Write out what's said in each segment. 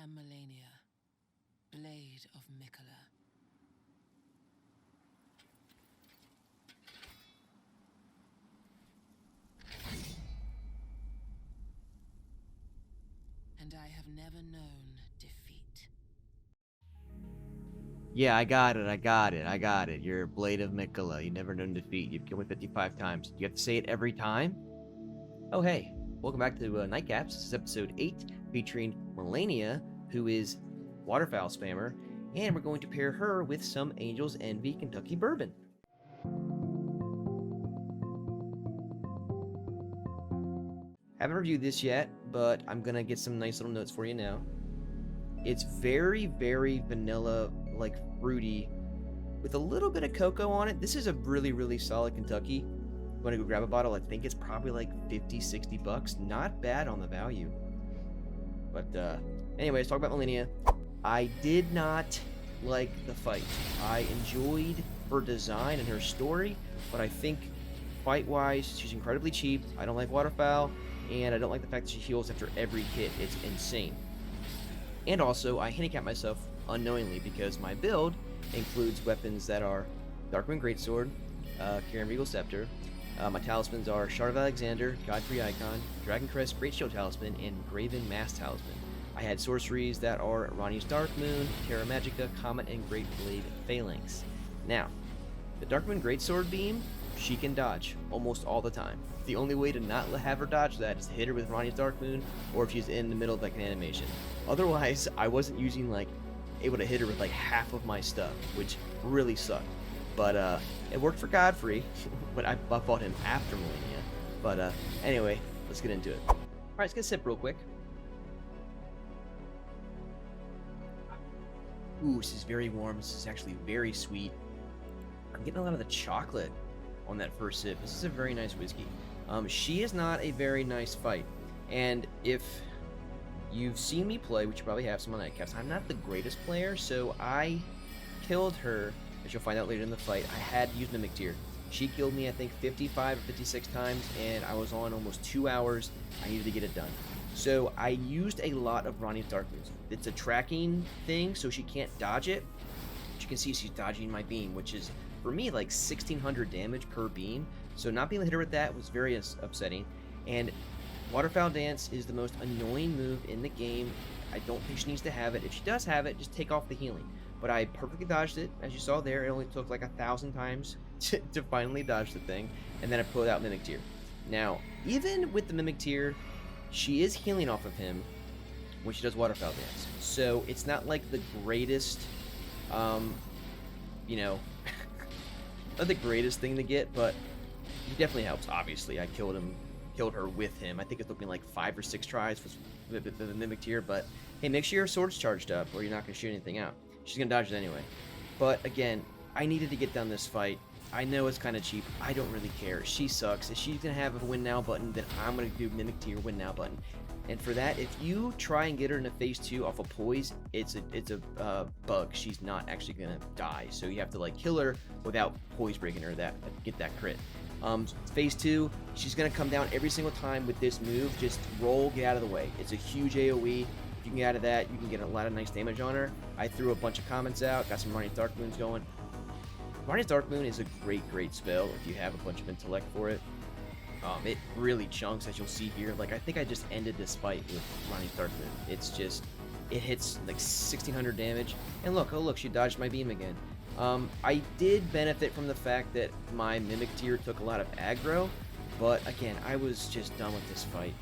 am Malenia, Blade of Mikola. And I have never known defeat. Yeah, I got it. I got it. I got it. You're Blade of Mikola. You never known defeat. You've killed me 55 times. You have to say it every time? Oh, hey. Welcome back to Nightcaps. This is episode 8, featuring Malenia, who is Waterfowl Spammer, and we're going to pair her with some Angels Envy Kentucky Bourbon. Haven't reviewed this yet, but I'm going to get some nice little notes for you now. It's very, very vanilla, like fruity, with a little bit of cocoa on it. This is a really, really solid Kentucky. I'm going to go grab a bottle. I think it's probably like 50, 60 bucks. Not bad on the value. But anyways, talk about Malenia. I did not like the fight. I enjoyed her design and her story, but I think fight-wise, she's incredibly cheap. I don't like waterfowl, and I don't like the fact that she heals after every hit. It's insane. And also, I handicap myself unknowingly because my build includes weapons that are Darkwind Greatsword, Karen Regal Scepter. My talismans are Shard of Alexander, Godfrey Icon, Dragon Crest Great Shield Talisman, and Graven Mass Talisman. I had sorceries that are Rani's Dark Moon, Terra Magica, Comet, and Great Blade Phalanx. Now, the Darkwind Greatsword beam, she can dodge almost all the time. The only way to not have her dodge that is to hit her with Rani's Dark Moon, or if she's in the middle of like an animation. Otherwise, I wasn't using able to hit her with like half of my stuff, which really sucked. But it worked for Godfrey, but I fought him after Malenia. But anyway, let's get into it. All right, let's get a sip real quick. Ooh, this is very warm. This is actually very sweet. I'm getting a lot of the chocolate on that first sip. This is a very nice whiskey. She is not a very nice fight, and if you've seen me play, which you probably have some on Nightcaps, I'm not the greatest player, so I killed her, as you'll find out later in the fight. I had used Mimic Tear. She killed me, I think, 55 or 56 times, and I was on almost 2 hours. I needed to get it done. So I used a lot of Rani's Dark Moons. It's a tracking thing, so she can't dodge it. But you can see she's dodging my beam, which is, for me, like 1,600 damage per beam. So not being able to hit her with that was very upsetting. And Waterfowl Dance is the most annoying move in the game. I don't think she needs to have it. If she does have it, just take off the healing. But I perfectly dodged it. As you saw there, it only took like 1,000 times to finally dodge the thing. And then I pulled out Mimic Tear. Now, even with the Mimic Tear, she is healing off of him when she does Waterfowl Dance. So it's not like the greatest, you know, not the greatest thing to get, but he definitely helps. Obviously, I killed her with him. I think it took me like 5 or 6 tries with the Mimic Tear, but hey, make sure your sword's charged up or you're not going to shoot anything out. She's going to dodge it anyway. But again, I needed to get done this fight. I know it's kind of cheap. I don't really care. She sucks. If she's going to have a win now button, then I'm going to do Mimic Tear win now button. And for that, if you try and get her into phase 2 off of poise, it's a bug. She's not actually going to die. So you have to like kill her without poise breaking her, get that crit. Phase 2, she's going to come down every single time with this move. Just roll, get out of the way. It's a huge AoE. If you can get out of that, you can get a lot of nice damage on her. I threw a bunch of comments out, got some Rani's Dark Moons going. Rani's Dark Moon is a great spell if you have a bunch of intellect for it. It really chunks, as you'll see here. Like, I think I just ended this fight with Rani's Dark Moon. It's just, it hits like 1,600 damage. And look, oh look, she dodged my beam again. I did benefit from the fact that my Mimic Tear took a lot of aggro, but again, I was just done with this fight.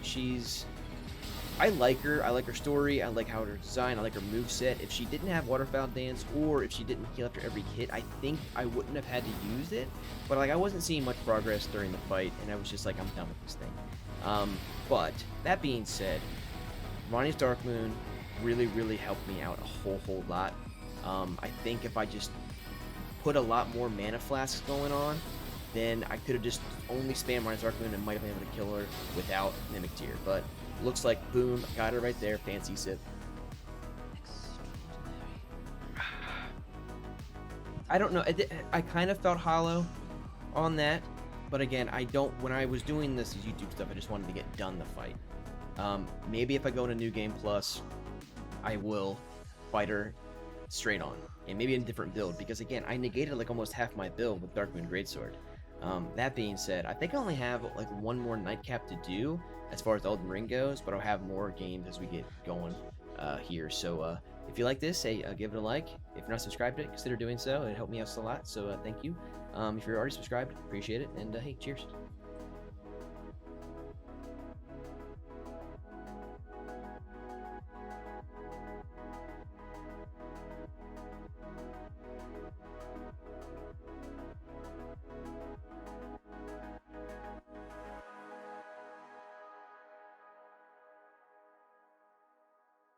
I like her story, I like how her design, I like her moveset. If she didn't have Waterfowl Dance, or if she didn't heal after every hit, I think I wouldn't have had to use it, but like I wasn't seeing much progress during the fight, and I was just like, I'm done with this thing. But, that being said, Rani's Dark Moon really helped me out a whole lot. I think if I just put a lot more mana flasks going on, then I could have just only spammed Rani's Dark Moon and might have been able to kill her without Mimic Tear. But looks like, boom, got her right there. Fancy sip. I don't know. I kind of felt hollow on that. But again, when I was doing this YouTube stuff, I just wanted to get done the fight. Maybe if I go into New Game Plus, I will fight her straight on, and maybe in a different build, because again, I negated like almost half my build with Darkmoon Greatsword. That being said, I think I only have like one more Nightcap to do as far as Elden Ring goes, but I'll have more games as we get going here. So if you like this, hey, give it a like. If you're not subscribed to it, consider doing so. It helped me out a lot, so thank you. If you're already subscribed, appreciate it, and hey, cheers.